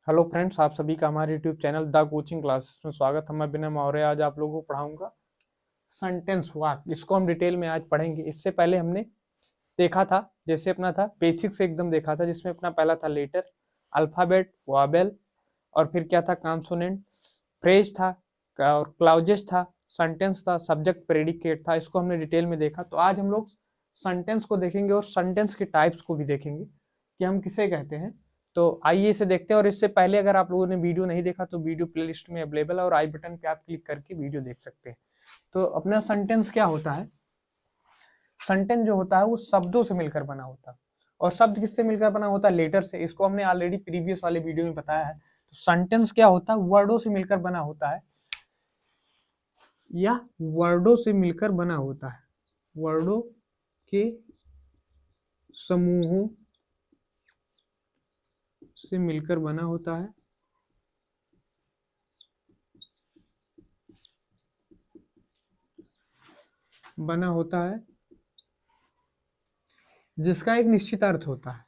Hello friends, आप सभी का हमारे YouTube channel the coaching classes में स्वागत है। मैं विनय मौर्य आज आप लोगों को पढ़ाऊंगा सेंटेंस वाक्य। इसको हम डिटेल में आज पढ़ेंगे। इससे पहले हमने देखा था, जैसे अपना था बेसिक से एकदम देखा था, जिसमें अपना पहला था लेटर, अल्फाबेट, वॉवेल, और फिर क्या था कॉन्सोनेंट, फ्रेज था और क्लाउजेस था, सेंटेंस था, सब्जेक्ट, प्रेडिकेट था। इसको हमने डिटेल में देखा। तो आज हम लोग सेंटेंस को देखेंगे और सेंटेंस के टाइप्स को भी देखेंगे कि हम किसे कहते हैं। तो आइए इसे देखते हैं। और इससे पहले अगर आप लोगों ने वीडियो नहीं देखा तो वीडियो प्लेलिस्ट में अवेलेबल है और आई बटन पे आप क्लिक करके वीडियो देख सकते हैं। तो अपना सेंटेंस क्या होता है? सेंटेंस जो होता है वो शब्दों से मिलकर बना होता है। और शब्द किससे मिलकर बना होता है? लेटर से। इसको हमने ऑलरेडी प्रीवियस वाले वीडियो में बताया है। तो सेंटेंस क्या होता है? वर्डों से मिलकर बना होता है, या वर्डों से मिलकर बना होता है। वर्डों के समूहों से मिलकर बना होता है। बना होता है जिसका एक निश्चित अर्थ होता है।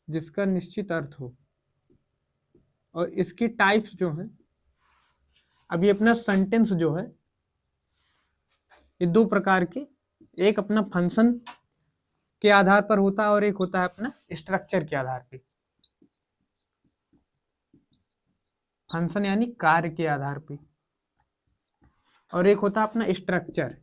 जिसका निश्चित अर्थ हो। और इसकी टाइप्स जो है, अभी अपना सेंटेंस जो है ये दो प्रकार के, एक अपना फंक्शन के आधार पर होता है और एक होता है अपना स्ट्रक्चर के आधार पे। फंक्शन यानी कार्य के आधार पे, और एक होता है अपना स्ट्रक्चर,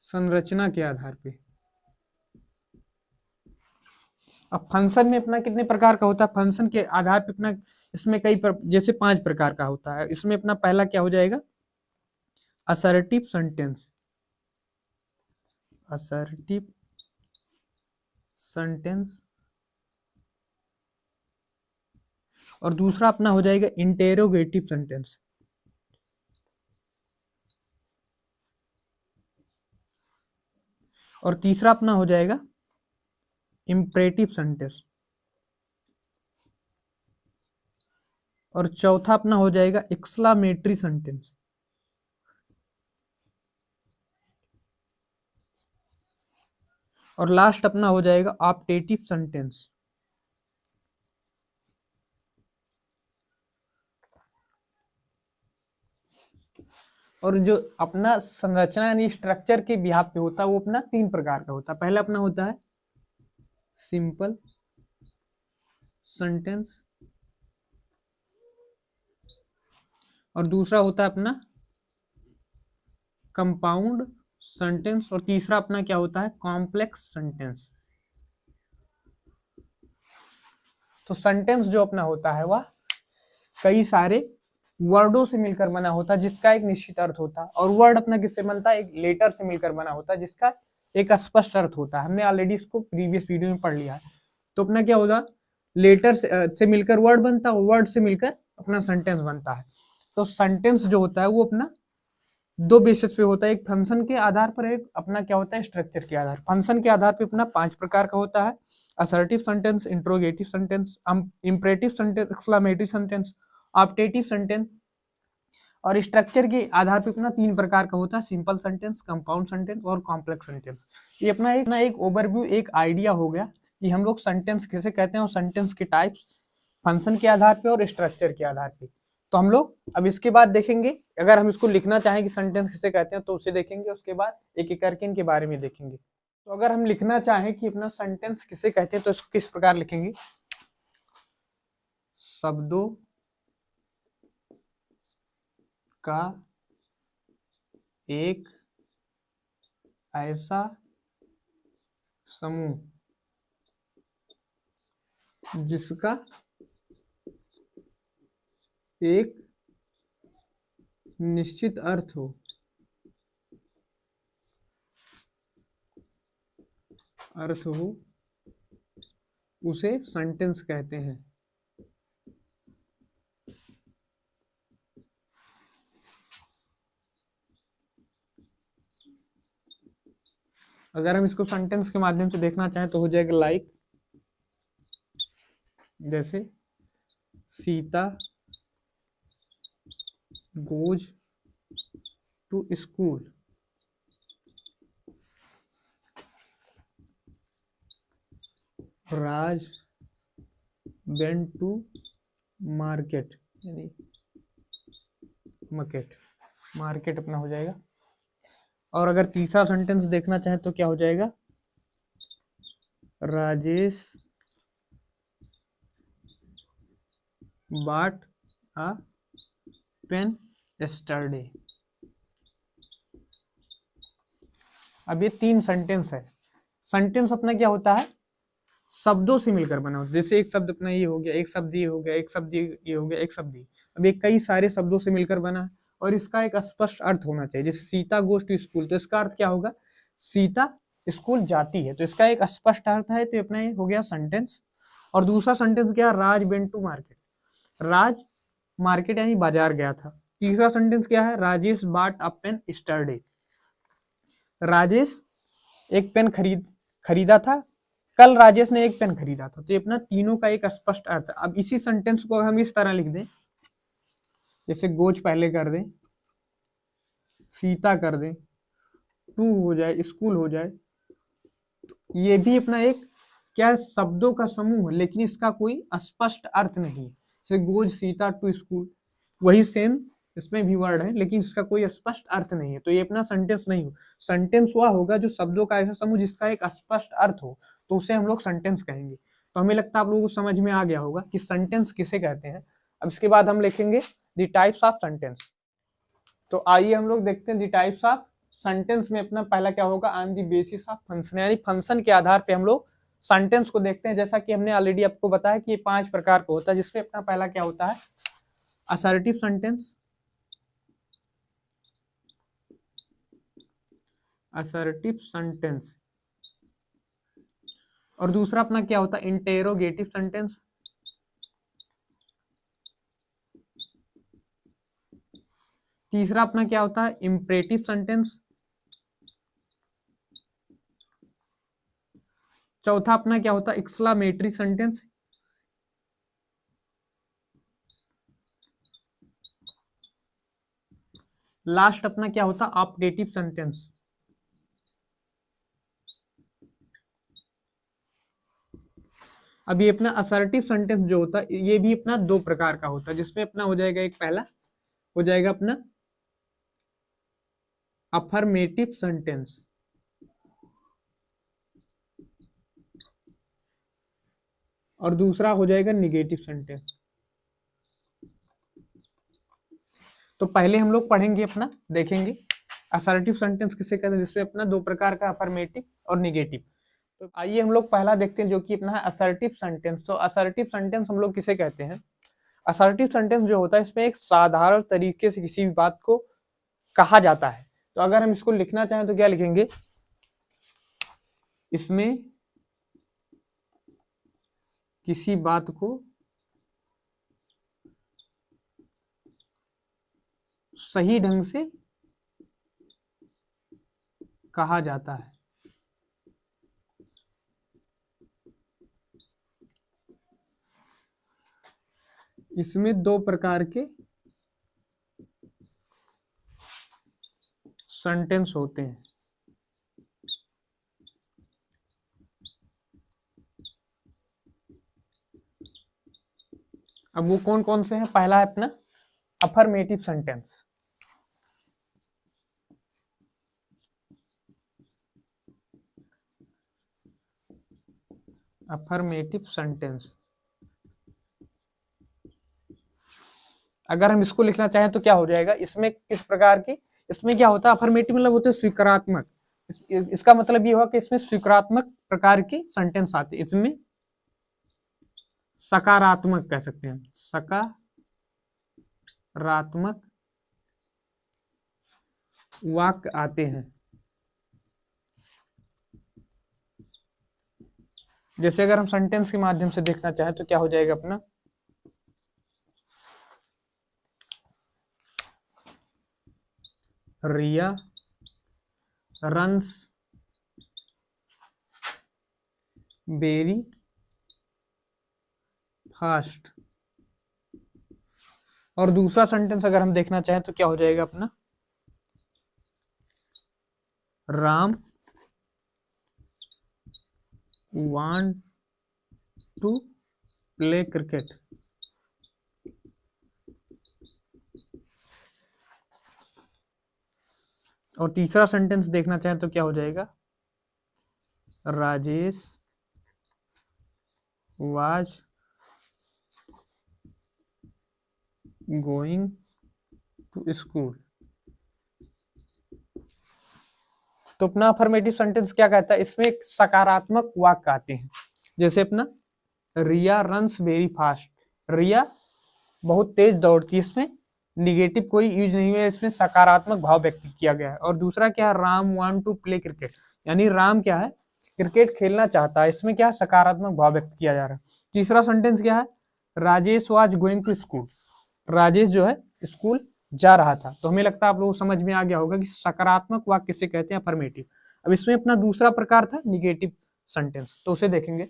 संरचना के आधार पे। अब फंक्शन में अपना कितने प्रकार का होता है? फंक्शन के आधार पे अपना इसमें जैसे 5 प्रकार का होता है। इसमें अपना पहला क्या हो जाएगा? Assertive sentence. Assertive sentence. और दूसरा अपना हो जाएगा इंटेरोगेटिव सेंटेंस। और तीसरा अपना हो जाएगा इंपरेटिव सेंटेंस। और चौथा अपना हो जाएगा एक्सक्लामेटरी सेंटेंस। और लास्ट अपना हो जाएगा ऑप्टेटिव सेंटेंस। और जो अपना संरचना यानी स्ट्रक्चर के बिहाफ पे होता है वो अपना 3 प्रकार का होता है। पहला अपना होता है सिंपल सेंटेंस, और दूसरा होता है अपना कंपाउंड सेंटेंस, और तीसरा अपना क्या होता है? Complex sentence. तो सेंटेंस जो अपना होता है वह कई सारे वर्डों से मिलकर बना होता है जिसका एक निश्चित अर्थ होता है। और वर्ड अपना किससे बनता है? एक लेटर से मिलकर बना होता है जिसका एक स्पष्ट अर्थ होता है। हमने ऑलरेडी इसको प्रीवियस वीडियो में पढ़ लिया है। तो अपना क्या होगा? लेटर से मिलकर वर्ड बनता है, वर्ड से मिलकर अपना सेंटेंस बनता है। तो सेंटेंस जो होता है वो अपना दो बेसिस पे होता है, एक फंक्शन के आधार पर, एक अपना क्या होता है? स्ट्रक्चर के आधार। फंक्शन के आधार पे अपना 5 प्रकार का होता है। Assertive sentence, interrogative sentence, imperative sentence, exclamatory sentence, optative sentence. और स्ट्रक्चर के आधार पे अपना 3 प्रकार का होता है, सिंपल सेंटेंस, कंपाउंड सेंटेंस और कॉम्प्लेक्स सेंटेंस। ये अपना एक ओवरव्यू, एक आइडिया हो गया कि हम लोग सेंटेंस कैसे कहते हैं और सेंटेंस के टाइप्स फंक्शन के आधार पे और स्ट्रक्चर के आधार पे। तो हम लोग अब इसके बाद देखेंगे, अगर हम इसको लिखना चाहें कि सेंटेंस किसे कहते हैं तो उसे देखेंगे। उसके बाद एक एक करके इनके बारे में देखेंगे। तो अगर हम लिखना चाहें कि अपना सेंटेंस किसे कहते हैं तो इसको किस प्रकार लिखेंगे? शब्दों का एक ऐसा समूह जिसका एक निश्चित अर्थ हो। उसे सेंटेंस कहते हैं। अगर हम इसको सेंटेंस के माध्यम से देखना चाहें तो हो जाएगा लाइक, जैसे Sita goes to school. Raj went to market, यानी मार्केट अपना हो जाएगा। और अगर तीसरा सेंटेंस देखना चाहें तो क्या हो जाएगा, Rajesh bought a pen yesterday। अब ये 3 सेंटेंस है। सेंटेंस अपना क्या होता है, शब्दों से मिलकर बना होता है। जैसे एक शब्द अपना ये हो गया, एक शब्द ये हो गया, एक शब्द ये हो गया, एक शब्द ये। अब ये कई सारे शब्दों से मिलकर बना है और इसका एक स्पष्ट अर्थ होना चाहिए। जैसे सीता गोes to स्कूल, तो इसका अर्थ क्या होगा, सीता स्कूल जाती है, तो इसका एक स्पष्ट अर्थ है, तो अपना ये हो गया सेंटेंस। और दूसरा सेंटेंस क्या, Raj went to market, Raj market यानी बाजार गया था। तीसरा सेंटेंस क्या है, Rajesh bought a pen yesterday, Rajesh एक पेन खरीदा था, कल राजेश ने एक पेन खरीदा था। तो ये अपना तीनों का एक स्पष्ट अर्थ है। अब इसी सेंटेंस को हम इस तरह लिख दें, जैसे गोज पहले कर दें, सीता कर दें, टू हो जाए, स्कूल हो जाए, तो ये भी अपना एक क्या शब्दों का समूह है, लेकिन इसका कोई स्पष्ट अर्थ नहीं। जैसे गोज सीता टू स्कूल, वही सेम इसमें भी वर्ड है, लेकिन इसका कोई स्पष्ट अर्थ नहीं है, तो ये अपना सेंटेंस नहीं हो। सेंटेंस वह होगा जो शब्दों का ऐसा समूह जिसका एक स्पष्ट अर्थ हो, तो उसे हम लोग सेंटेंस कहेंगे। तो हमें लगता है आप लोगों को समझ में आ गया होगा कि सेंटेंस किसे कहते हैं। अब इसके बाद हम लिखेंगे द टाइप्स ऑफ सेंटेंस। तो आइए हम लोग देखते हैं द टाइप्स ऑफ सेंटेंस में अपना पहला क्या होगा, on the basis of function, यानी फंक्शन के आधार पे हम लोग सेंटेंस को देखते हैं। जैसा कि हमने ऑलरेडी आपको बताया कि ये 5 प्रकार का होता है, जिसमें अपना पहला क्या होता है, असर्टिव सेंटेंस, असर्टिव सेंटेंस। और दूसरा अपना क्या होता है, इंटेरोगेटिव सेंटेंस। तीसरा अपना क्या होता है, इंपरेटिव सेंटेंस। चौथा अपना क्या होता है, एक्सक्लामेटरी सेंटेंस। लास्ट अपना क्या होता है, ऑपरेटिव सेंटेंस। अब ये अपना असर्टिव सेंटेंस जो होता है ये भी अपना 2 प्रकार का होता है, जिसमें अपना हो जाएगा, एक पहला हो जाएगा अपना अफर्मेटिव सेंटेंस, और दूसरा हो जाएगा निगेटिव सेंटेंस। तो पहले हम लोग पढ़ेंगे अपना, देखेंगे असर्टिव सेंटेंस किसे कहते हैं, जिसमें अपना 2 प्रकार का, अफर्मेटिव और निगेटिव। तो आइए हम लोग पहला देखते हैं, जो कि अपना है असर्टिव सेंटेंस। तो असर्टिव सेंटेंस हम लोग किसे कहते हैं, असर्टिव सेंटेंस जो होता है इसमें एक साधारण तरीके से किसी भी बात को कहा जाता है। तो अगर हम इसको लिखना चाहें तो क्या लिखेंगे, इसमें किसी बात को सही ढंग से कहा जाता है। इसमें 2 प्रकार के सेंटेंस होते हैं। अब वो कौन कौन से हैं, पहला है अपना अफर्मेटिव सेंटेंस। अफर्मेटिव सेंटेंस, अगर हम इसको लिखना चाहें तो क्या हो जाएगा, इसमें किस प्रकार की, इसमें क्या होता है, अफर्मेटिव मतलब होते हैं स्वीकारात्मक। इसका मतलब ये हुआ कि इसमें स्वीकारात्मक प्रकार की सेंटेंस आते हैं। इसमें सकारात्मक कह सकते हैं, सकारात्मक वाक्य आते हैं। जैसे अगर हम सेंटेंस के माध्यम से देखना चाहें तो क्या हो जाएगा अपना, रिया रन्स वेरी फास्ट। और दूसरा सेंटेंस अगर हम देखना चाहें तो क्या हो जाएगा अपना, Ram want to play cricket. और तीसरा सेंटेंस देखना चाहें तो क्या हो जाएगा, Rajesh was going to school. तो अपना अफर्मेटिव सेंटेंस क्या कहता है, इसमें एक सकारात्मक वाक्य आते हैं, जैसे अपना रिया रन्स वेरी फास्ट, रिया बहुत तेज दौड़ती है, इसमें निगेटिव कोई यूज नहीं है, इसमें सकारात्मक भाव व्यक्त किया गया है। और दूसरा क्या है, Ram want to play cricket, यानी राम क्या है, क्रिकेट खेलना चाहता है, इसमें क्या है, सकारात्मक भाव व्यक्त किया जा रहा है। तीसरा सेंटेंस क्या है, Rajesh was going to school, Rajesh जो है स्कूल जा रहा था। तो हमें लगता है आप लोगों को समझ में आ गया होगा कि सकारात्मक वाक्य किसे कहते हैं, अफर्मेटिव। अब इसमें अपना दूसरा प्रकार था निगेटिव सेंटेंस, तो उसे देखेंगे।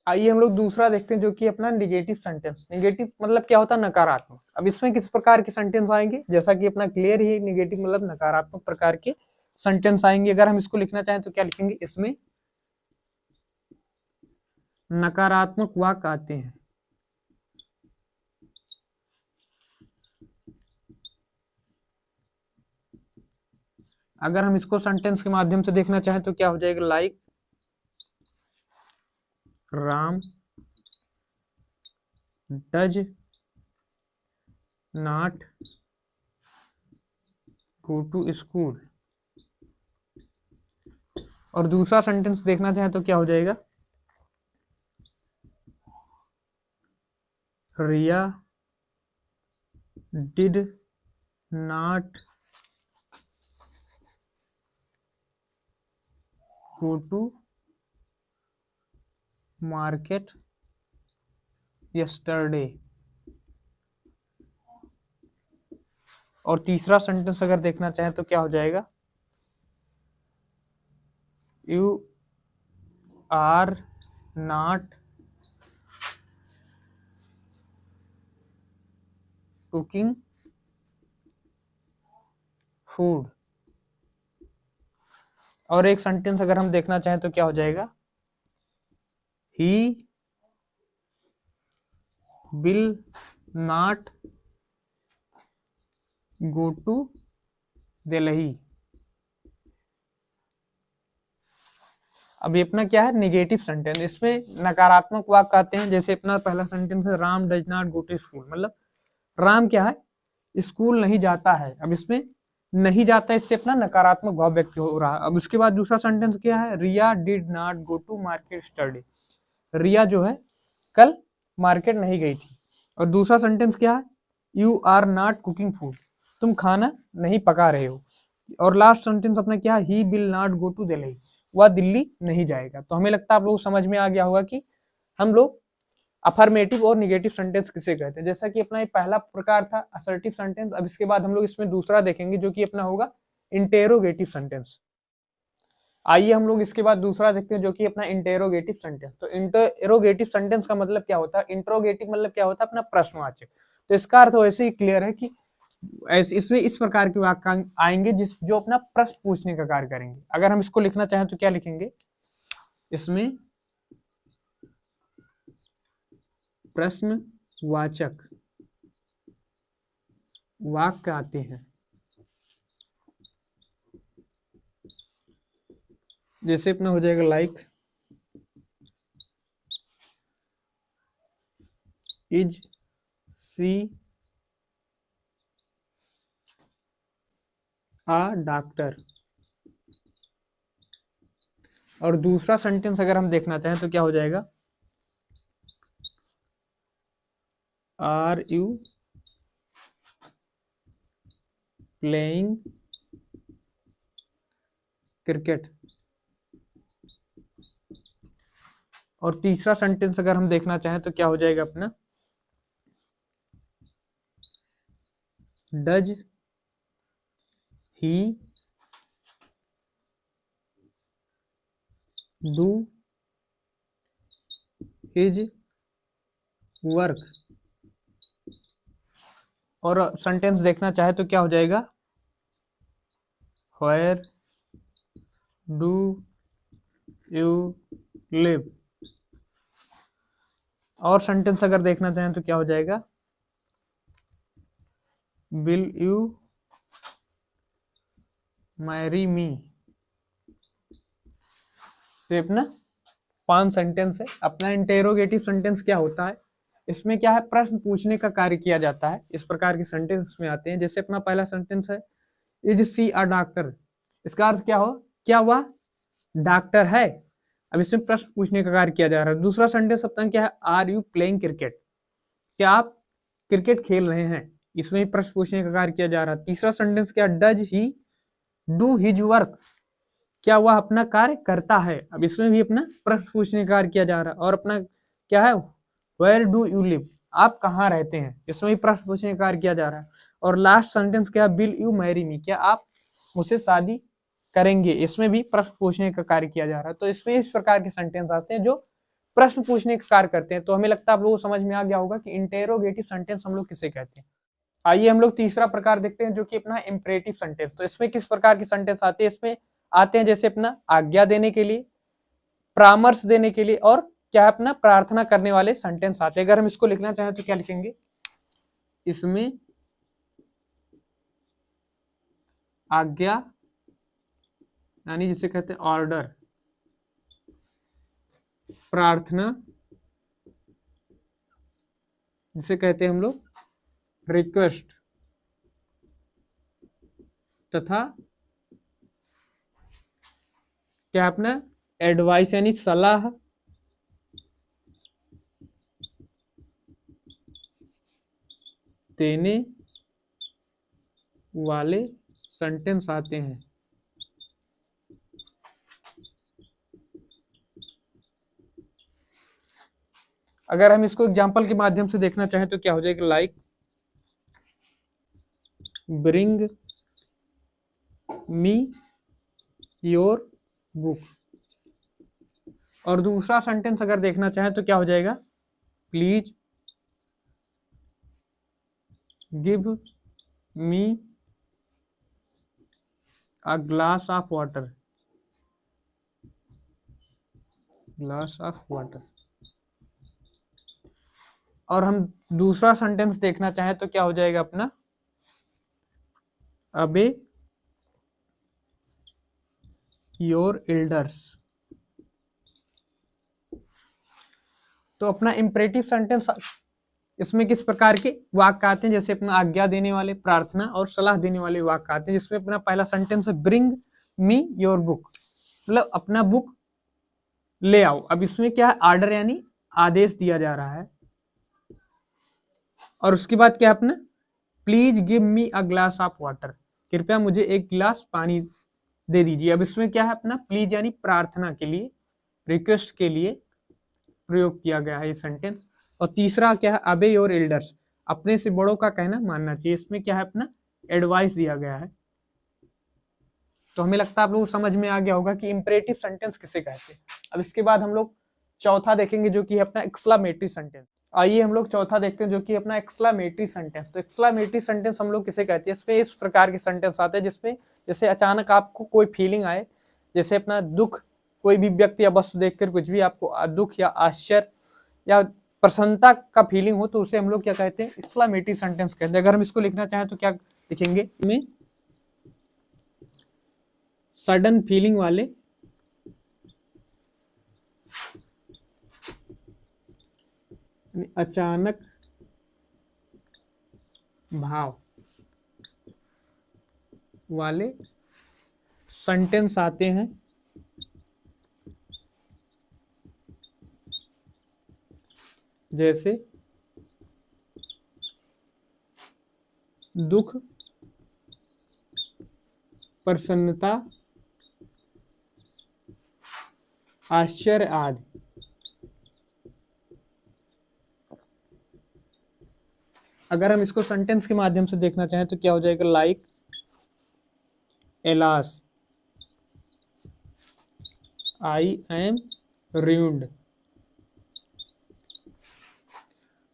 आइए हम लोग दूसरा देखते हैं, जो कि अपना निगेटिव सेंटेंस। निगेटिव मतलब क्या होता है, नकारात्मक। अब इसमें किस प्रकार के सेंटेंस आएंगे, जैसा कि अपना क्लियर ही, निगेटिव मतलब नकारात्मक प्रकार के सेंटेंस आएंगे। अगर हम इसको लिखना चाहें तो क्या लिखेंगे, इसमें नकारात्मक वाक्य आते हैं। अगर हम इसको सेंटेंस के माध्यम से देखना चाहें तो क्या हो जाएगा, like Ram does not go to school. और दूसरा सेंटेंस देखना चाहें तो क्या हो जाएगा, Riya did not go to market yesterday. और तीसरा सेंटेंस अगर देखना चाहें तो क्या हो जाएगा, you are not cooking food. और एक सेंटेंस अगर हम देखना चाहें तो क्या हो जाएगा, he will not go to Delhi. अभी अपना क्या है, निगेटिव सेंटेंस, इसमें नकारात्मक वाक्य आते हैं। जैसे अपना पहला सेंटेंस है, Ram does not go to school, मतलब राम क्या है, स्कूल नहीं जाता है। अब इसमें नहीं जाता, इससे अपना नकारात्मक भाव व्यक्त हो रहा है। अब उसके बाद दूसरा सेंटेंस क्या है, Riya did not go to market study, Riya जो है कल मार्केट नहीं गई थी। और दूसरा सेंटेंस क्या है, you are not cooking food, तुम खाना नहीं पका रहे हो। और लास्ट सेंटेंस अपना क्या है, he will not go to Delhi, वह दिल्ली नहीं जाएगा। तो हमें लगता है आप लोग समझ में आ गया होगा कि हम लोग अफर्मेटिव और निगेटिव सेंटेंस किसे कहते हैं। जैसा कि अपना ये पहला प्रकार था असर्टिव सेंटेंस, अब इसके बाद हम लोग इसमें दूसरा देखेंगे, जो कि अपना होगा इंटेरोगेटिव सेंटेंस। आइए हम लोग इसके बाद दूसरा देखते हैं, जो कि अपना इंटेरोगेटिव सेंटेंस। तो इंटेरोगेटिव सेंटेंस का मतलब क्या होता है, इंट्रोगेटिव मतलब क्या होता है, अपना प्रश्नवाचक। तो इसका अर्थ वैसे ही क्लियर है कि ऐसे इसमें इस प्रकार के वाक्य आएंगे जो अपना प्रश्न पूछने का कार्य करेंगे। अगर हम इसको लिखना चाहें तो क्या लिखेंगे, इसमें प्रश्नवाचक वाक्य आते हैं। जैसे अपना हो जाएगा, like is she a doctor. और दूसरा सेंटेंस अगर हम देखना चाहें तो क्या हो जाएगा, आर यू प्लेइंग क्रिकेट। और तीसरा सेंटेंस अगर हम देखना चाहें तो क्या हो जाएगा अपना, does he do his work. और सेंटेंस देखना चाहे तो क्या हो जाएगा, वेयर डू यू लिव। और सेंटेंस अगर देखना चाहें तो क्या हो जाएगा, विल यू मैरी मी। तो अपना 5 सेंटेंस है। अपना इंटेरोगेटिव सेंटेंस क्या होता है, इसमें क्या है, प्रश्न पूछने का कार्य किया जाता है। इस प्रकार के सेंटेंस में आते हैं। जैसे अपना पहला सेंटेंस है, इज सी अ डॉक्टर। इसका अर्थ क्या हो, क्या वह डॉक्टर है। अब इसमें प्रश्न पूछने का कार्य किया जा रहा है। दूसरा सेंटेंस अपना क्या है, आर यू प्लेइंग क्रिकेट, क्या आप क्रिकेट खेल रहे हैं। इसमें भी प्रश्न पूछने का कार्य किया जा रहा है। तीसरा सेंटेंस क्या, does he do his work, क्या वह अपना कार्य करता है। अब इसमें भी अपना प्रश्न पूछने का कार्य किया जा रहा है। और अपना क्या है, वेयर डू यू लिव, आप कहाँ रहते हैं। इसमें भी प्रश्न पूछने का कार्य किया जा रहा है। और लास्ट सेंटेंस क्या, विल यू मैरी मी, क्या आप मुझसे शादी करेंगे। इसमें भी प्रश्न पूछने का कार्य किया जा रहा है। तो इसमें इस प्रकार के सेंटेंस आते हैं जो प्रश्न पूछने का कार्य करते हैं। तो हमें लगता है आप लोगों को समझ में आ गया होगा कि इंटेरोगेटिव सेंटेंस हम लोग किसे कहते हैं। आइए हम लोग तीसरा प्रकार देखते हैं, जो कि अपना इंपरेटिव सेंटेंस। तो इसमें किस प्रकार के सेंटेंस आते हैं, इसमें आते हैं जैसे अपना आज्ञा देने के लिए, परामर्श देने के लिए, और क्या अपना प्रार्थना करने वाले सेंटेंस आते हैं। अगर हम इसको लिखना चाहें तो क्या लिखेंगे, इसमें आज्ञा यानी जिसे कहते हैं ऑर्डर, प्रार्थना जिसे कहते हैं हम लोग रिक्वेस्ट, तथा क्या अपना एडवाइस यानी सलाह देने वाले सेंटेंस आते हैं। अगर हम इसको एग्जांपल के माध्यम से देखना चाहें तो क्या हो जाएगा, like bring me your book. और दूसरा सेंटेंस अगर देखना चाहें तो क्या हो जाएगा, please give me a glass of water, glass of water. और हम दूसरा सेंटेंस देखना चाहें तो क्या हो जाएगा अपना, अबे योर एल्डर्स। तो अपना इंपरेटिव सेंटेंस, इसमें किस प्रकार के वाक्य आते हैं, जैसे अपना आज्ञा देने वाले, प्रार्थना और सलाह देने वाले वाक्य आते हैं। जिसमें अपना पहला सेंटेंस है, ब्रिंग मी योर बुक, मतलब अपना बुक ले आओ। अब इसमें क्या है, आर्डर यानी आदेश दिया जा रहा है। और उसके बाद क्या है अपना, please give me a glass of water, कृपया मुझे एक गिलास पानी दे दीजिए। अब इसमें क्या है अपना, प्लीज यानी प्रार्थना के लिए, रिक्वेस्ट के लिए प्रयोग किया गया है ये सेंटेंस। और तीसरा क्या है, अबे योर एल्डर्स, अपने से बड़ों का कहना मानना चाहिए। इसमें क्या है अपना एडवाइस दिया गया है। तो हमें लगता है आप लोगों को समझ में आ गया होगा कि इंपरेटिव सेंटेंस किसे कहते हैं। अब इसके बाद हम लोग चौथा देखेंगे, जो कि है अपना एक्सक्लामेटरी सेंटेंस। आइए हम लोग चौथा देखते हैं, जो कि अपना एक्सक्लामेटरी सेंटेंस। तो एक्सक्लामेटरी सेंटेंस हम लोग किसे कहते हैं, इसमें इस प्रकार के सेंटेंस आते हैं जिसमें जैसे अचानक आपको कोई फीलिंग आए, जैसे अपना दुख, कोई भी व्यक्ति या वस्तु देखकर कुछ भी आपको दुख या आश्चर्य या प्रसन्नता का फीलिंग हो, तो उसे हम लोग क्या कहते हैं, एक्सक्लामेटरी सेंटेंस कहते हैं। अगर हम इसको लिखना चाहें तो क्या लिखेंगे, में सडन फीलिंग वाले अचानक भाव वाले सेंटेंस आते हैं। जैसे दुख, प्रसन्नता, आश्चर्य आदि। अगर हम इसको सेंटेंस के माध्यम से देखना चाहें तो क्या हो जाएगा, like alas I am ruined।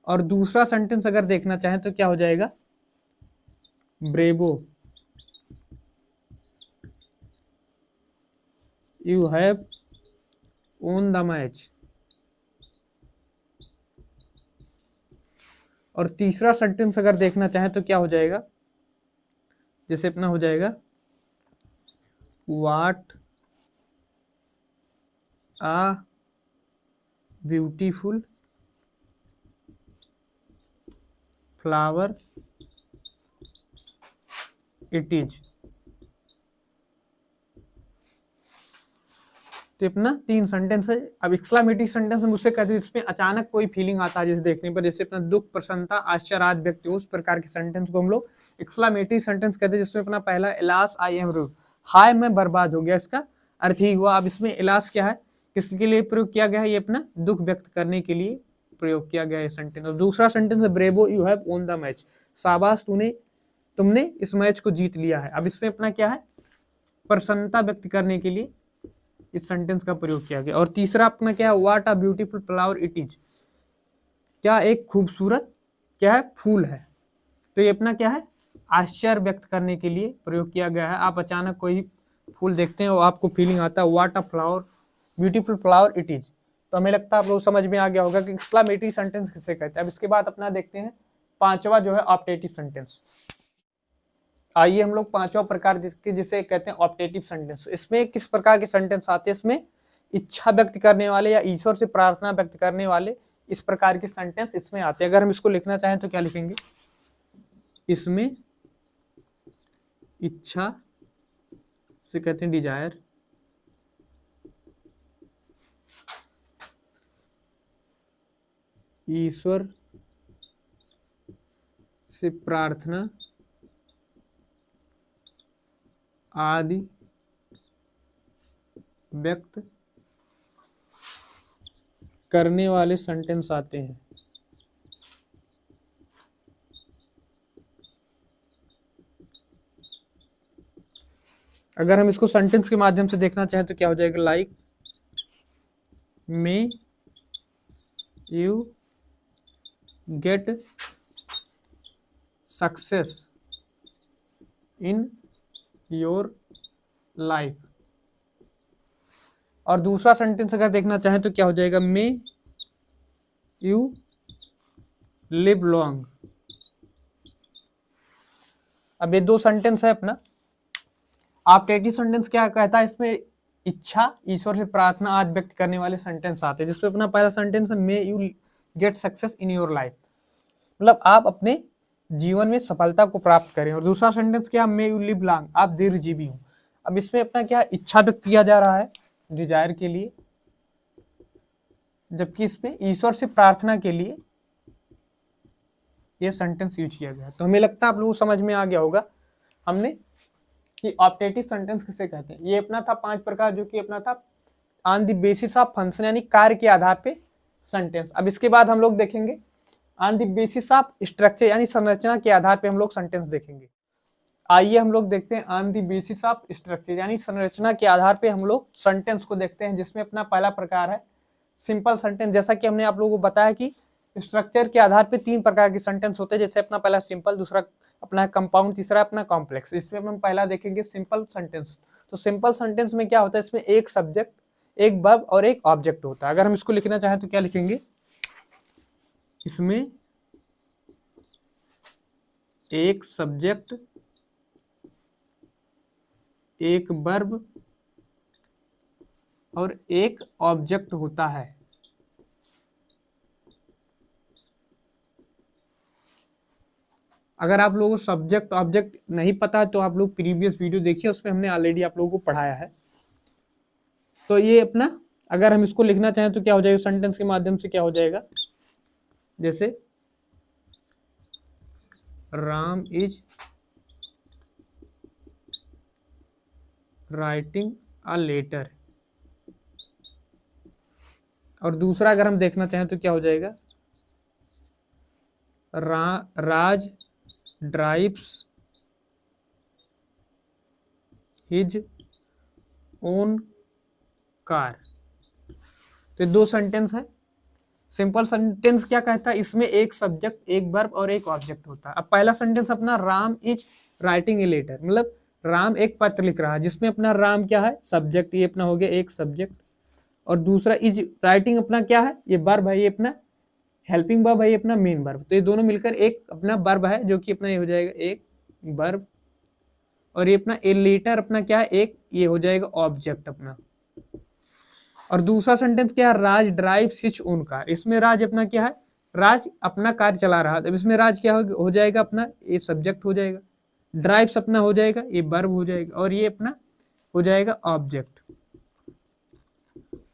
और दूसरा सेंटेंस अगर देखना चाहें तो क्या हो जाएगा, bravo you have won the match. और तीसरा सेंटेंस अगर देखना चाहें तो क्या हो जाएगा, जैसे अपना हो जाएगा what a beautiful flower it is. तो अपना 3 सेंटेंस है। अब एक्सक्लामेटरी सेंटेंस हम उससे कहते हैं जिसमें अचानक कोई फीलिंग आता है जिसे देखने पर, जैसे अपना दुख, प्रसन्नता, आश्चर्य आदि व्यक्त हो, उस प्रकार के सेंटेंस को हम लोग एक्सक्लामेटरी सेंटेंस कहते हैं। जिसमें अपना पहला एलास आई एम रूड, हाय मैं बर्बाद हो गया, इसका अर्थ ही हुआ। अब इसमें एलास क्या है, किसके लिए प्रयोग किया गया है, ये अपना दुख व्यक्त करने के लिए प्रयोग किया गया है सेंटेंस। और दूसरा सेंटेंस है bravo you have won the match, शाबाश तुमने इस मैच को जीत लिया है। अब इसमें अपना क्या है, प्रसन्नता व्यक्त करने के लिए इस सेंटेंस का प्रयोग किया गया। और तीसरा अपना क्या है, what a beautiful flower it is, क्या एक खूबसूरत क्या है फूल है। तो ये अपना क्या है, आश्चर्य व्यक्त करने के लिए प्रयोग किया गया है। आप अचानक कोई फूल देखते हैं और आपको फीलिंग आता है what a flower beautiful flower it is. तो हमें लगता है आप लोग समझ में आ गया होगा कि एक्सक्लामेटरी सेंटेंस किसे कहते हैं। अब इसके बाद अपना देखते हैं पांचवा जो है ऑप्टेटिव सेंटेंस। आइए हम लोग पांचवा प्रकार जिसे कहते हैं ऑप्टेटिव सेंटेंस। इसमें किस प्रकार के सेंटेंस आते हैं, इसमें इच्छा व्यक्त करने वाले या ईश्वर से प्रार्थना व्यक्त करने वाले इस प्रकार के सेंटेंस इसमें आते हैं। अगर हम इसको लिखना चाहें तो क्या लिखेंगे, इसमें इच्छा से कहते हैं डिजायर, ईश्वर से प्रार्थना आदि व्यक्त करने वाले सेंटेंस आते हैं। अगर हम इसको सेंटेंस के माध्यम से देखना चाहें तो क्या हो जाएगा, like may you get success in your life. और दूसरा सेंटेंस अगर देखना चाहें तो क्या हो जाएगा, मे यू लिव लॉन्ग। अब ये 2 सेंटेंस है अपना। ऑप्टेटिव सेंटेंस क्या कहता है, इसमें इच्छा, ईश्वर से प्रार्थना आदि व्यक्त करने वाले सेंटेंस आते हैं। जिसमें अपना पहला सेंटेंस है may you get success in your life, मतलब आप अपने जीवन में सफलता को प्राप्त करें। और दूसरा सेंटेंस क्या, मे यू लिव लॉन्ग, आप दीर्घजीवी हो। अब इसमें अपना क्या इच्छा व्यक्त किया जा रहा है डिजायर के लिए, जबकि इसमें ईश्वर से प्रार्थना के लिए यह सेंटेंस यूज किया गया। तो हमें लगता है आप लोगों को समझ में आ गया होगा हमने कि ऑप्टेटिव सेंटेंस किसे कहते हैं। ये अपना था 5 प्रकार, जो कि अपना था on the basis of function, यानी कार्य के आधार पे सेंटेंस। अब इसके बाद हम लोग देखेंगे on the basis of structure, यानी संरचना के आधार पे हम लोग सेंटेंस देखेंगे। आइए हम लोग देखते हैं on the basis of structure, यानी संरचना के आधार पे हम लोग सेंटेंस को देखते हैं। जिसमें अपना पहला प्रकार है सिंपल सेंटेंस। जैसा कि हमने आप लोगों को बताया कि स्ट्रक्चर के आधार पे 3 प्रकार के सेंटेंस होते हैं। जैसे अपना पहला सिंपल, दूसरा अपना कंपाउंड, तीसरा अपना कॉम्प्लेक्स। इसमें हम पहला देखेंगे सिंपल सेंटेंस। तो सिंपल सेंटेंस में क्या होता है, इसमें एक सब्जेक्ट, एक वर्ब और एक ऑब्जेक्ट होता है। अगर हम इसको लिखना चाहें तो क्या लिखेंगे, इसमें एक सब्जेक्ट, एक वर्ब और एक ऑब्जेक्ट होता है। अगर आप लोगों को सब्जेक्ट ऑब्जेक्ट नहीं पता तो आप लोग प्रीवियस वीडियो देखिए, उसमें हमने ऑलरेडी आप लोगों को पढ़ाया है। तो ये अपना अगर हम इसको लिखना चाहें तो क्या हो जाएगा, सेंटेंस के माध्यम से क्या हो जाएगा, जैसे Ram is writing a letter. और दूसरा अगर हम देखना चाहें तो क्या हो जाएगा, राज ड्राइव्स हिज ओन कार। तो 2 सेंटेंस है। सिंपल सेंटेंस क्या कहता है, इसमें एक सब्जेक्ट, एक वर्ब और एक ऑब्जेक्ट होता है। अब पहला सेंटेंस अपना Ram is writing a letter, मतलब राम एक पत्र लिख रहा है, जिसमें अपना राम क्या है सब्जेक्ट, ये अपना हो गया एक सब्जेक्ट। और दूसरा इज राइटिंग अपना क्या है, ये वर्ब है, ये अपना हेल्पिंग वर्ब है ये अपना मेन वर्ब, तो ये दोनों मिलकर एक अपना वर्ब है जो कि अपना ये हो जाएगा एक वर्ब, और ये अपना ए लेटर अपना क्या है एक ये हो जाएगा ऑब्जेक्ट अपना। और दूसरा सेंटेंस क्या है, राज ड्राइव्स हिज ओन कार, इसमें राज अपना क्या है, राज अपना कार चला रहा, तो इसमें राज क्या हो जाएगा अपना ये सब्जेक्ट हो जाएगा, ड्राइव्स अपना हो जाएगा ये वर्ब हो जाएगा, और ये अपना हो जाएगा ऑब्जेक्ट।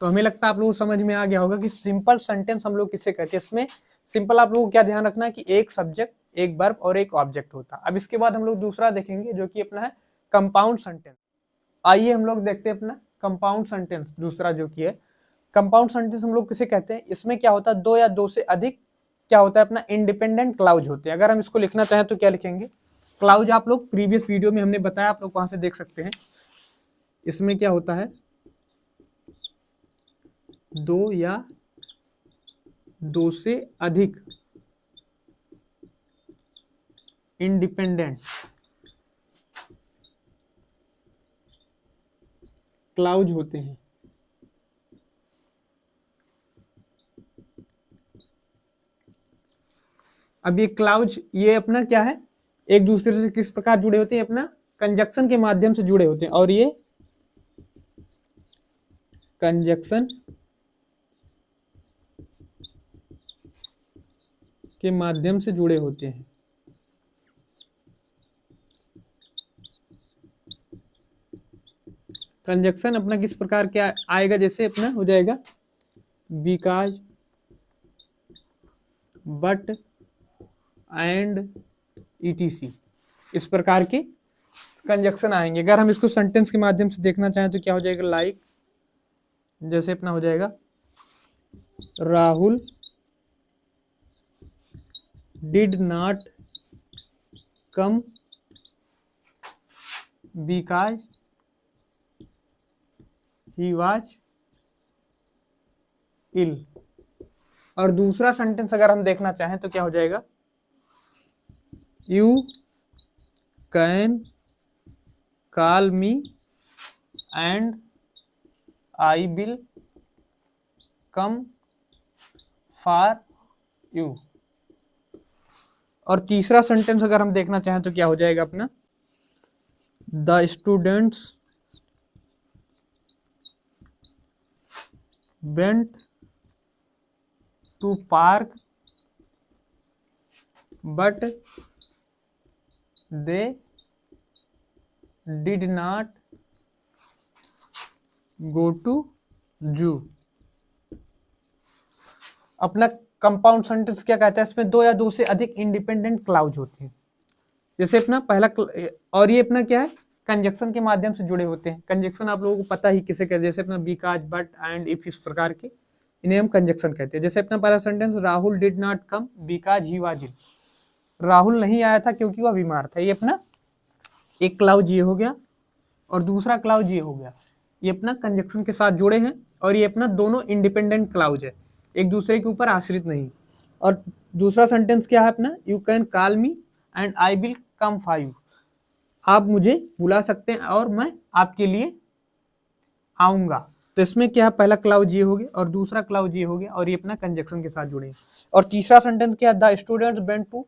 तो हमें लगता है आप लोगों को समझ में आ गया होगा कि सिंपल सेंटेंस हम लोग किसे कहते हैं। इसमें सिंपल आप लोगों को क्या ध्यान रखना है कि एक सब्जेक्ट, एक वर्ब और एक ऑब्जेक्ट होता है। अब इसके बाद हम लोग दूसरा देखेंगे जो कि अपना है कंपाउंड सेंटेंस। आइए हम लोग देखते हैं अपना कंपाउंड सेंटेंस दूसरा जो कि है कंपाउंड सेंटेंस हम लोग किसे कहते हैं। इसमें क्या होता है, दो या दो से अधिक क्या होता है अपना इंडिपेंडेंट क्लाउज होते हैं। अगर हम इसको लिखना चाहें तो क्या लिखेंगे, क्लाउज आप लोग प्रीवियस वीडियो में हमने बताया, आप लोग वहां से देख सकते हैं। इसमें क्या होता है, दो या दो से अधिक इंडिपेंडेंट क्लाउज होते हैं। अब ये क्लाउज ये अपना क्या है, एक दूसरे से किस प्रकार जुड़े होते हैं, अपना कंजक्शन के माध्यम से जुड़े होते हैं, और ये कंजक्शन के माध्यम से जुड़े होते हैं। कंजक्शन अपना किस प्रकार क्या आएगा, जैसे अपना हो जाएगा बिकॉज, बट, एंड, ईटीसी, इस प्रकार के कंजक्शन आएंगे। अगर हम इसको सेंटेंस के माध्यम से देखना चाहें तो क्या हो जाएगा, लाइक, जैसे अपना हो जाएगा Rahul did not come because he was ill. और दूसरा सेंटेंस अगर हम देखना चाहें तो क्या हो जाएगा, you can call me and I will come for you. और तीसरा सेंटेंस अगर हम देखना चाहें तो क्या हो जाएगा अपना, the students went to park but they did not go to zoo. अपना कंपाउंड सेंटेंस क्या कहता है, इसमें दो या दो से अधिक इंडिपेंडेंट क्लाउज होती है। जैसे अपना पहला और ये अपना क्या है, कंजक्शन के माध्यम से जुड़े होते हैं। कंजक्शन आप लोगों को पता ही किसे कहते हैं, जैसे अपना बिकॉज, बट, एंड, इफ, इस प्रकार के इन्हें हम कंजक्शन कहते हैं। जैसे अपना पहला sentence, Rahul did not come because he was ill, Rahul नहीं आया था क्योंकि वह बीमार था। ये अपना एक क्लाउज ये हो गया, और दूसरा क्लाउज ये हो गया, ये अपना कंजक्शन के साथ जुड़े हैं, और ये अपना दोनों इंडिपेंडेंट क्लाउज है, एक दूसरे के ऊपर आश्रित नहीं। और दूसरा सेंटेंस क्या है अपना, you can call me and I will come for you, आप मुझे बुला सकते हैं और मैं आपके लिए आऊंगा। तो इसमें क्या है, पहला क्लाउज ये हो गया और दूसरा क्लाउज ये हो गया, और ये अपना कंजक्शन के साथ जुड़े। और तीसरा सेंटेंस क्या है, the students went to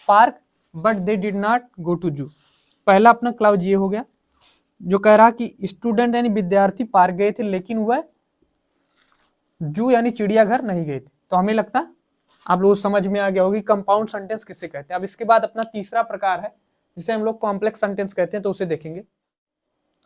park but they did not go to zoo. पहला अपना क्लाउज ये हो गया जो कह रहा कि स्टूडेंट यानी विद्यार्थी पार्क गए थे लेकिन वह जू यानी चिड़ियाघर नहीं गए थे। तो हमें लगता आप लोग समझ में आ गया होगी कंपाउंड सेंटेंस किसे कहते हैं। अब इसके बाद अपना तीसरा प्रकार है जिसे हम लोग कॉम्प्लेक्स सेंटेंस कहते हैं, तो उसे देखेंगे।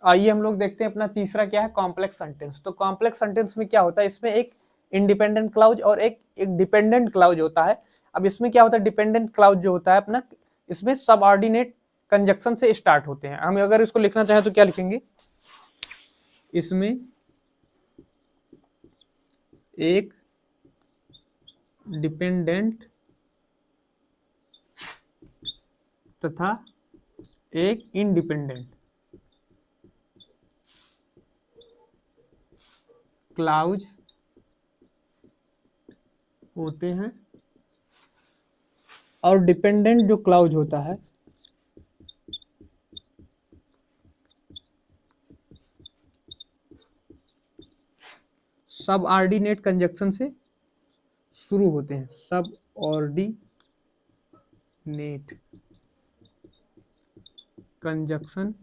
आइए हम लोग देखते हैं अपना तीसरा क्या है, कॉम्प्लेक्स सेंटेंस। तो कॉम्प्लेक्स सेंटेंस में क्या होता है, इसमें एक इंडिपेंडेंट क्लाउज और एक डिपेंडेंट क्लाउज होता है। अब इसमें क्या होता है, डिपेंडेंट क्लाउज जो होता है अपना, इसमें सबऑर्डिनेट कंजक्शन से स्टार्ट होते हैं। हम अगर इसको लिखना चाहें तो क्या लिखेंगे, इसमें एक डिपेंडेंट तथा एक इंडिपेंडेंट क्लाउज होते हैं। और डिपेंडेंट जो क्लाउज होता है सबऑर्डिनेट कंजक्शन से शुरू होते हैं, सबऑर्डिनेट कंजक्शन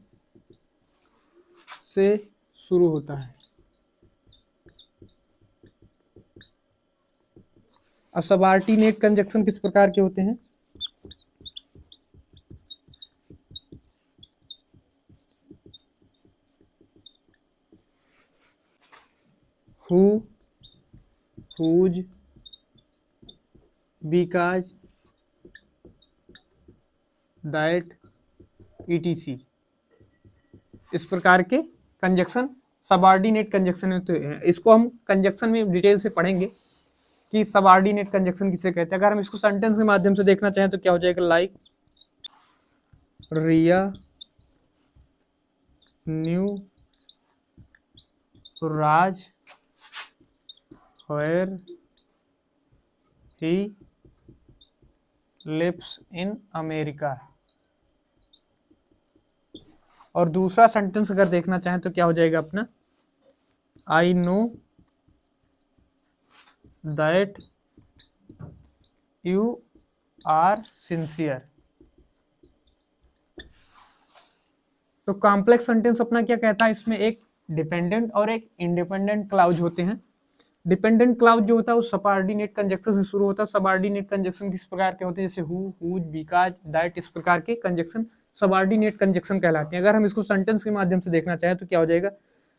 से शुरू होता है। अब सबऑर्डिनेट कंजक्शन किस प्रकार के होते हैं? who, whose, because, that, etc। इस प्रकार के कंजक्शन सबऑर्डिनेट कंजक्शन होते हैं। इसको हम कंजक्शन में डिटेल से पढ़ेंगे कि सबऑर्डिनेट कंजक्शन किसे कहते हैं। अगर हम इसको सेंटेंस के माध्यम से देखना चाहें तो क्या हो जाएगा? Like Riya knew Raj where he lives in America। और दूसरा सेंटेंस अगर देखना चाहें तो क्या हो जाएगा अपना? I know that you are sincere। तो कॉम्प्लेक्स सेंटेंस अपना क्या कहता है? इसमें एक डिपेंडेंट और एक इंडिपेंडेंट क्लाउज होते हैं। डिपेंडेंट क्लाउज जो होता है वो सबऑर्डिनेट कंजक्शन से शुरू होता है। सबऑर्डिनेट कंजक्शन किस प्रकार के होते हैं? जैसे हु, हुज, बिकॉज, दैट, इस प्रकार के कंजक्शन सबऑर्डिनेट कंजक्शन कहलाते हैं। अगर हम इसको सेंटेंस के माध्यम से देखना चाहें तो क्या हो जाएगा?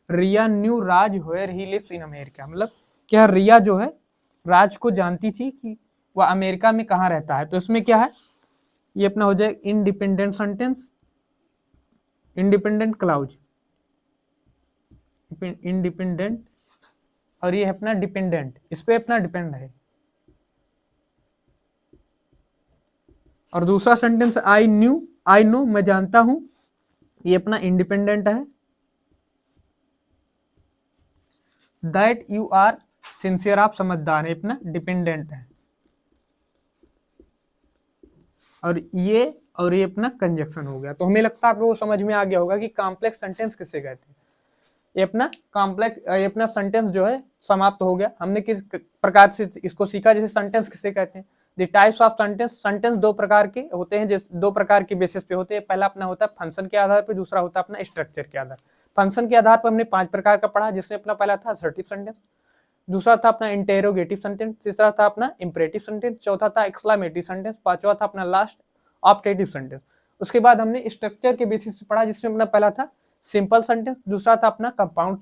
Riya knew Raj where he lives in America. मतलब क्या रिया जो है राज को जानती थी कि वह अमेरिका में कहाँ रहता है। तो इसमें क्या है? ये अपना हो जाएगा independent sentence, independent clause, independent, और ये है अपना डिपेंडेंट, इस पे अपना डिपेंड है। और दूसरा sentence I knew, I know, मैं जानता हूं, ये अपना इंडिपेंडेंट है। दैट यू आर सिंसियर, आप समझदार है, अपना डिपेंडेंट है। और ये अपना कंजक्शन हो गया। तो हमें लगता है आप लोगों को समझ में आ गया होगा कि कॉम्प्लेक्स सेंटेंस किसे कहते हैं। ये अपना सेंटेंस जो है समाप्त हो गया। हमने किस प्रकार से इसको सीखा? जैसे सेंटेंस किसे कहते हैं? The types of sentence. Sentence दो प्रकार के होते हैं, जैसे दो प्रकार के बेसिस पे होते हैं। पहला अपना होता है फंक्शन के आधार पर, दूसरा होता है अपना स्ट्रक्चर के आधार। फंक्शन के आधार पर हमने 5 प्रकार का पढ़ा, जिसमें अपना पहला था असर्टिव सेंटेंस, दूसरा था अपना इंटेरोगेटिव सेंटेंस, तीसरा था अपना इंपरेटिव सेंटेंस, चौथा था एक्सक्लेमेटरी सेंटेंस, पांचवा था अपना लास्ट ऑप्टेटिव सेंटेंस। उसके बाद हमने स्ट्रक्चर के बेसिस पे पढ़ा, जिसमें अपना पहला था सिंपल सेंटेंस, दूसरा था अपना कंपाउंड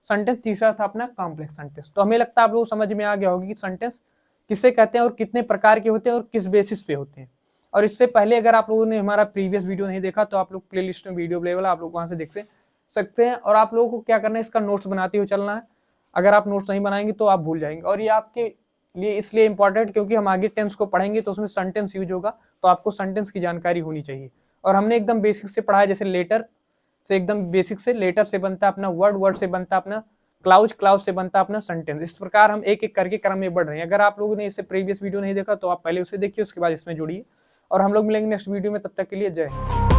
सेंटेंस, तीसरा था अपना कॉम्प्लेक्स सेंटेंस। तो हमें लगता है आप लोगों को समझ में आ गया होगा कि सेंटेंस किसे कहते हैं और कितने प्रकार के होते हैं और किस बेसिस पे होते हैं। और इससे पहले अगर आप लोगों ने हमारा प्रीवियस वीडियो नहीं देखा तो आप लोग प्लेलिस्ट में वीडियो अवेलेबल है, आप लोग वहां से देख सकते हैं। और आप लोगों को क्या करना है? इसका नोट्स बनाते हुए चलना है। अगर आप नोट्स नहीं बनाएंगे तो आप भूल जाएंगे। और ये आपके लिए इसलिए इंपॉर्टेंट क्योंकि हम आगे टेंस को पढ़ेंगे तो उसमें सेंटेंस यूज होगा, तो आपको सेंटेंस की जानकारी होनी चाहिए। और हमने एकदम बेसिक से पढ़ा है, जैसे लेटर से, एकदम बेसिक से लेटर से बनता है अपना वर्ड, वर्ड से बनता है अपना क्लाउज, क्लाउज से बनता है अपना सेंटेंस। इस प्रकार हम एक एक करके क्रम में बढ़ रहे हैं। अगर आप लोगों ने इससे प्रीवियस वीडियो नहीं देखा तो आप पहले उसे देखिए, उसके बाद इसमें जुड़िए। और हम लोग मिलेंगे नेक्स्ट वीडियो में, तब तक के लिए जय हिंद।